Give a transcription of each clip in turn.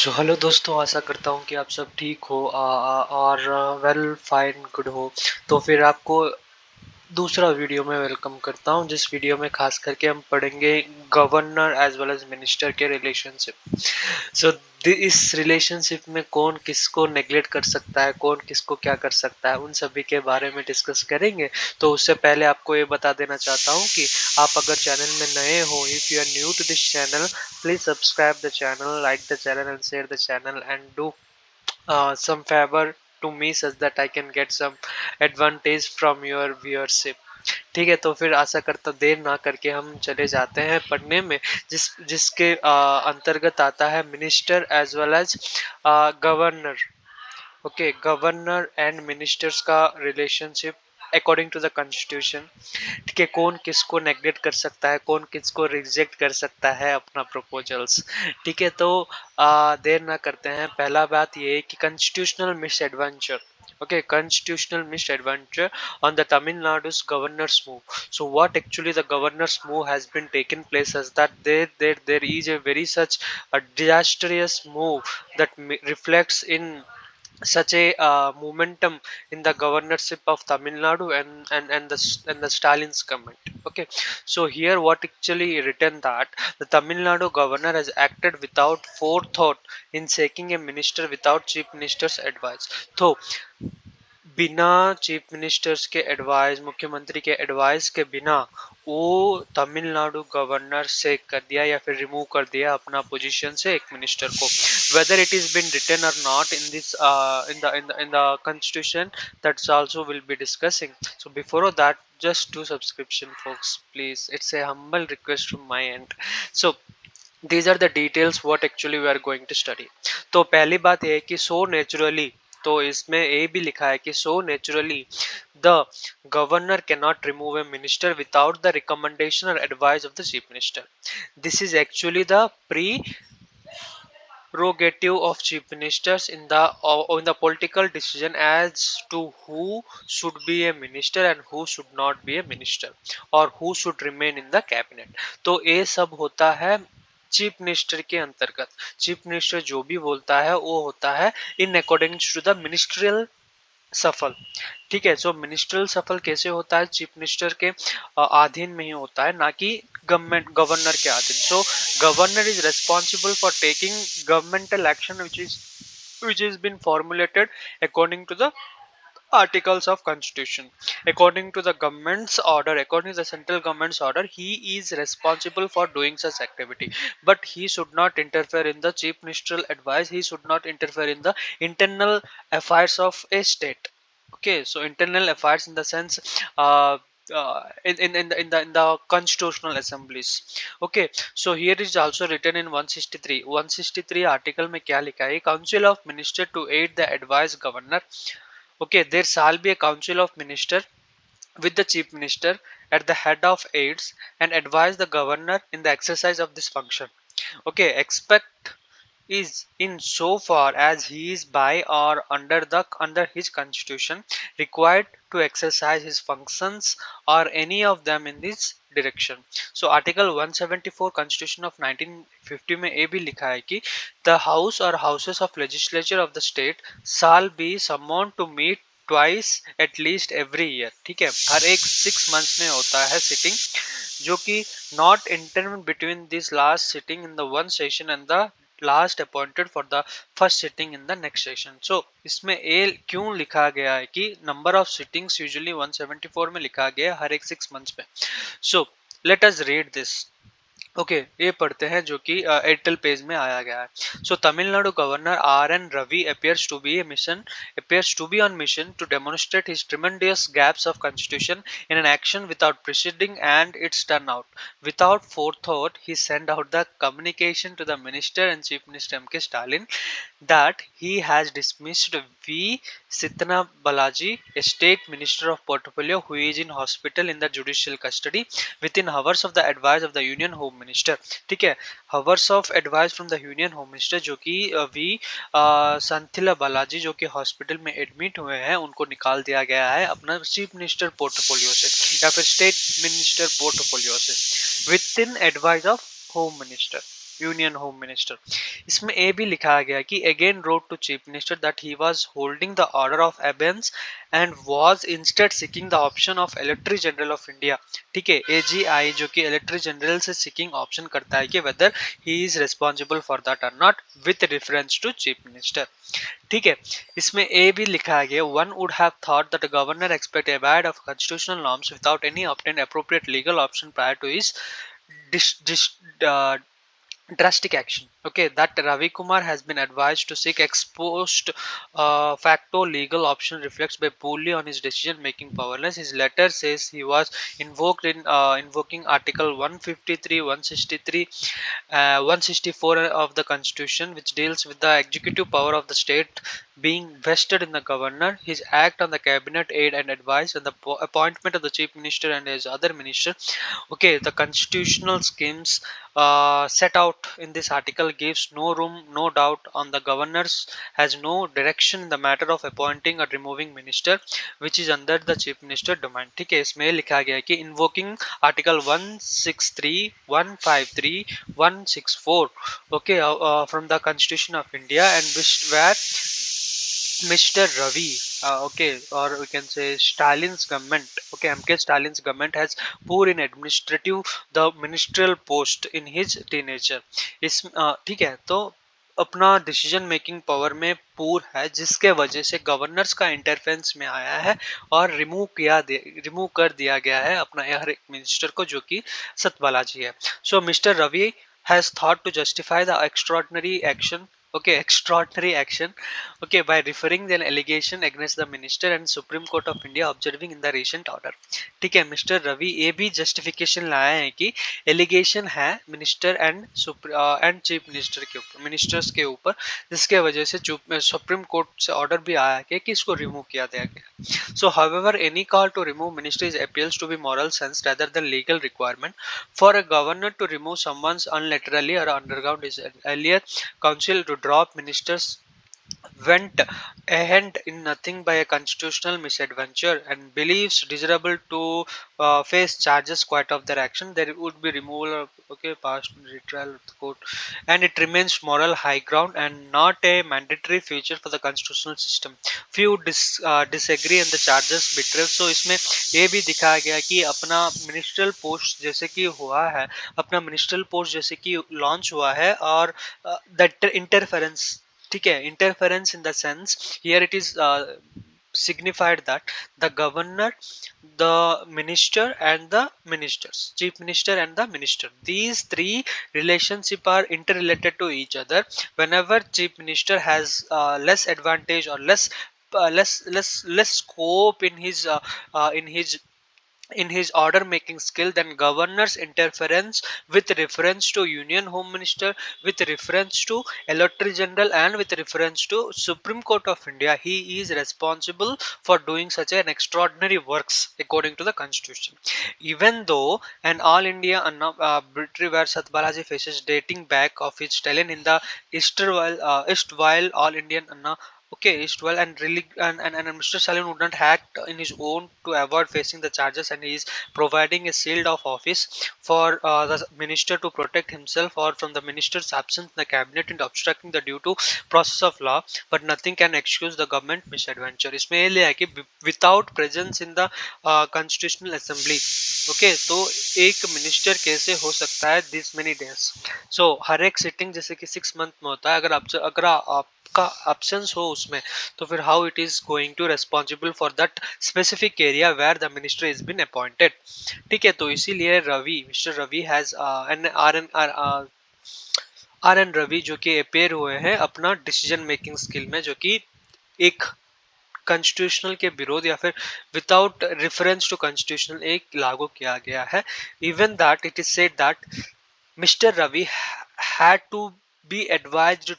Hello दोस्तों, आशा करता हूँ कि आप सब ठीक हो और वेल फाइन गुड हो। तो फिर आपको दूसरा वीडियो में वेलकम करता हूँ, जिस वीडियो में खास करके हम पढ़ेंगे governor as well as minister के रिलेशनशिप। सो इस रिलेशनशिप में कौन किसको नेग्लेक्ट कर सकता है, कौन किसको क्या कर सकता है, उन सभी के बारे में डिस्कस करेंगे। तो उससे पहले आपको ये बता देना चाहता हूँ कि आप अगर चैनल में नए हो, if you are new to this channel, please subscribe the channel, like the channel and share the channel and do some favor to me such that I can get some advantage from your viewership। ठीक है, तो फिर आशा करता देर ना करके हम चले जाते हैं पढ़ने में, जिसके अंतर्गत आता है minister as well as governor. Okay, governor and ministers का relationship according to the constitution. ठीक है, कौन किसको नेग्लेक्ट कर सकता है, कौन किसको रिजेक्ट कर सकता है अपना प्रपोजल्स। ठीक है, तो देर ना करते हैं। पहला बात ये है कि constitutional miss adventure. Okay, constitutional misadventure on the Tamil Nadu's governor's move. So what actually the governor's move has been taken place is that there is a very such a disastrous move that reflects in such a momentum in the governorship of Tamil Nadu and the Stalin's government. Okay, so here what actually written that the Tamil Nadu governor has acted without forethought in seeking a minister without chief minister's advice. So बिना chief ministers के advice, मुख्यमंत्री के advice के बिना वो Tamil Nadu governor से कर दिया या फिर रिमूव कर दिया अपना पोजीशन से एक मिनिस्टर को, whether it is been written or not in this in the constitution, that's also will be discussing. So before that, just do subscription folks, please, it's a humble request from my end. So these are the details what actually we are going to study। तो पहली बात ये है कि so naturally, तो इसमें ये भी लिखा है कि so naturally the governor cannot remove a minister without the recommendation or advice of the chief minister। This is actually the prerogative of chief ministers in the political decision as to who should be a minister and who should not be a minister or who should remain in the cabinet। तो ये सब होता है chief minister के अंतर्गत। Chief minister जो भी बोलता है वो होता है in according to the ministerial सफल। ठीक है, सो मिनिस्ट्रियल सफल कैसे होता है, चीफ मिनिस्टर के अधीन में ही होता है, ना कि गवर्नर के अधीन। So governor is responsible for taking governmental action which is been formulated according to the articles of constitution, according to the government's order, according to the central government's order. He is responsible for doing such activity, but he should not interfere in the chief ministerial advice, he should not interfere in the internal affairs of a state। Okay, so internal affairs in the sense in the constitutional assemblies। Okay, so here is also written in 163 article में क्या लिखा है, council of minister to aid the advice governor। Okay, there shall be a council of minister with the chief minister at the head of aides and advise the governor in the exercise of this function। Okay, expect is in so far as he is by or under his constitution required to exercise his functions or any of them in this direction। So article 174 constitution of 1950 में ये भी लिखा है कि the house or houses of legislature of the state shall be summoned to meet twice at least every year। ठीक है, हर एक 6 months में होता है सिटिंग, जो कि not intermittent between this last sitting in the one session and the last appointed for the first sitting in the next session। So इसमें ए क्यों लिखा गया है कि number of sittings usually 174 में लिखा गया है हर एक 6 months में। So let us read this। Okay, ये पढ़ते हैं जो कि एयरटेल पेज में आया गया है। So Tamil Nadu governor R.N. Ravi appears to be on mission to demonstrate his tremendous gaps of constitution in an action without preceding and its turnout। Without forethought, he sent out the communication to the minister and chief minister M.K. Stalin that he has dismissed V. Sitna Balaji, a state minister of portfolio who is in hospital in the judicial custody within hours of the advice of the union home minister। ठीक है, hours of advice from the union home minister, जो कि we संथिला Balaji जो कि hospital में admit हुए हैं, उनको निकाल दिया गया है अपना चीफ मिनिस्टर पोर्टफोलियो से या फिर स्टेट मिनिस्टर पोर्टफोलियो से within advice of home minister. Union home minister. इसमें ए भी लिखा गया कि again wrote to chief minister that he was holding the order of abeyance and was instead seeking the option of इलेक्ट्री general of India. ठीक है, AGI जो कि इलेक्ट्री जनरल से सीकिंग ऑप्शन करता है कि whether he is responsible for that or not with reference to chief minister. ठीक है, इसमें ए भी लिखा गया one would have thought that governor expect avoid of constitutional norms without any obtain appropriate legal option prior to his drastic action. Okay, that Ravi Kumar has been advised to seek ex post facto legal option reflects by poorly on his decision making powerless. His letter says he was invoked in invoking article 153, 163, 164 of the constitution, which deals with the executive power of the state being vested in the governor, his act on the cabinet aid and advice, and the appointment of the chief minister and his other minister. Okay, the constitutional schemes set out in this article gives no room, no doubt on the governors has no direction in the matter of appointing or removing minister, which is under the chief minister domain. ठीक है, इसमें लिखा गया है कि invoking article 163, 153, 164, okay, from the constitution of India, and which where Mr. Ravi, okay, or we can say Stalin's government, okay, MK Stalin's government has poor in administrative the ministerial post in his teenager. इस ठीक है, तो अपना decision making power में पूर है, जिसके वजह से गवर्नर्स का इंटरफेरेंस में आया है और रिमूव कर दिया गया है अपना हर एक मिनिस्टर को, जो कि सतबालाजी है. So mister Ravi has thought to justify the extraordinary action, okay, by referring an allegation against the minister and Supreme Court of India observing in the recent order. ठीक है, मिस्टर रवि ये भी जस्टिफिकेशन लाया है कि एलिगेशन है मिनिस्टर एंड चीफ मिनिस्टर के ऊपर, मिनिस्टर्स के ऊपर, जिसके वजह से सुप्रीम कोर्ट से ऑर्डर भी आया है कि इसको रिमूव किया गया. So however, any call to remove ministers appeals to be moral sense rather than legal requirement. For a governor to remove someone unilaterally or underground is earlier council to drop ministers went ahead in nothing by a constitutional misadventure and believes desirable to face charges quite of their action, there would be removal of past retrial of the court, and it remains moral high ground and not a mandatory feature for the constitutional system. Few disagree and the charges betrayal. So इसमें ये भी दिखाया गया कि अपना ministerial post जैसे कि हुआ है, अपना मिनिस्ट्रियल पोस्ट जैसे कि लॉन्च हुआ है, और दैट इंटरफेरेंस, ठीक है, interference in the sense here it is signified that the governor, the minister and the ministers, chief minister and the minister, these three relationship are interrelated to each other. Whenever chief minister has less advantage or less scope in his order making skill than governors interference with reference to union home minister, with reference to electorate general, and with reference to Supreme Court of India, he is responsible for doing such an extraordinary works according to the constitution. Even though an all India arbitrary where Satbalaji faces dating back of his talent in the Eastwhile all Indian okay, Eastwell and really and Mr. Salim would not act in his own to avoid facing the charges, and he is providing a shield of office for the minister to protect himself or from the minister's absence in the cabinet and obstructing the due to process of law, but nothing can excuse the government misadventure. इसमें ये लिया है कि without presence in the constitutional assembly, okay, तो एक minister कैसे हो सकता है this many days. So हर एक सिटिंग जैसे कि 6 मंथ में होता है, अगर आपका एब्सेंस हो उसमें, तो फिर how it is going to responsible for that specific area where the minister is been appointed. ठीक है, तो इसीलिए mister Ravi has R N Ravi जो कि अपेयर हुए हैं अपना डिसीजन मेकिंग स्किल में, जो कि एक कॉन्स्टिट्यूशनल के विरोध या फिर विदाउट रेफरेंस टू कॉन्स्टिट्यूशनल एक लागू किया गया है. Even that it is said that mister Ravi had to be advised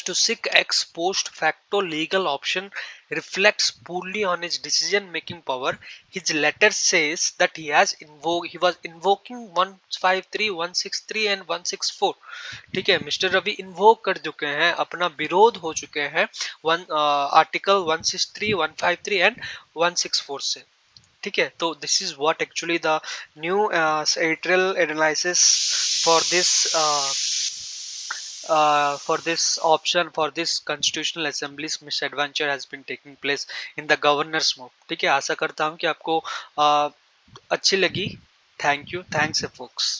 to seek ex post facto legal option reflects poorly on his decision making power. His letter says that he was invoking 153, 163 and 164. ठीक है, mister Ravi invoke कर चुके हैं, अपना विरोध हो चुके हैं आर्टिकल 163, 153 एंड 164 से. ठीक है। तो this is what actually the new editorial analysis for this for this option for this constitutional assemblies misadventure has been taking place in the governors move। ठीक है, आशा करता हूँ कि आपको अच्छी लगी। Thank you, thanks folks।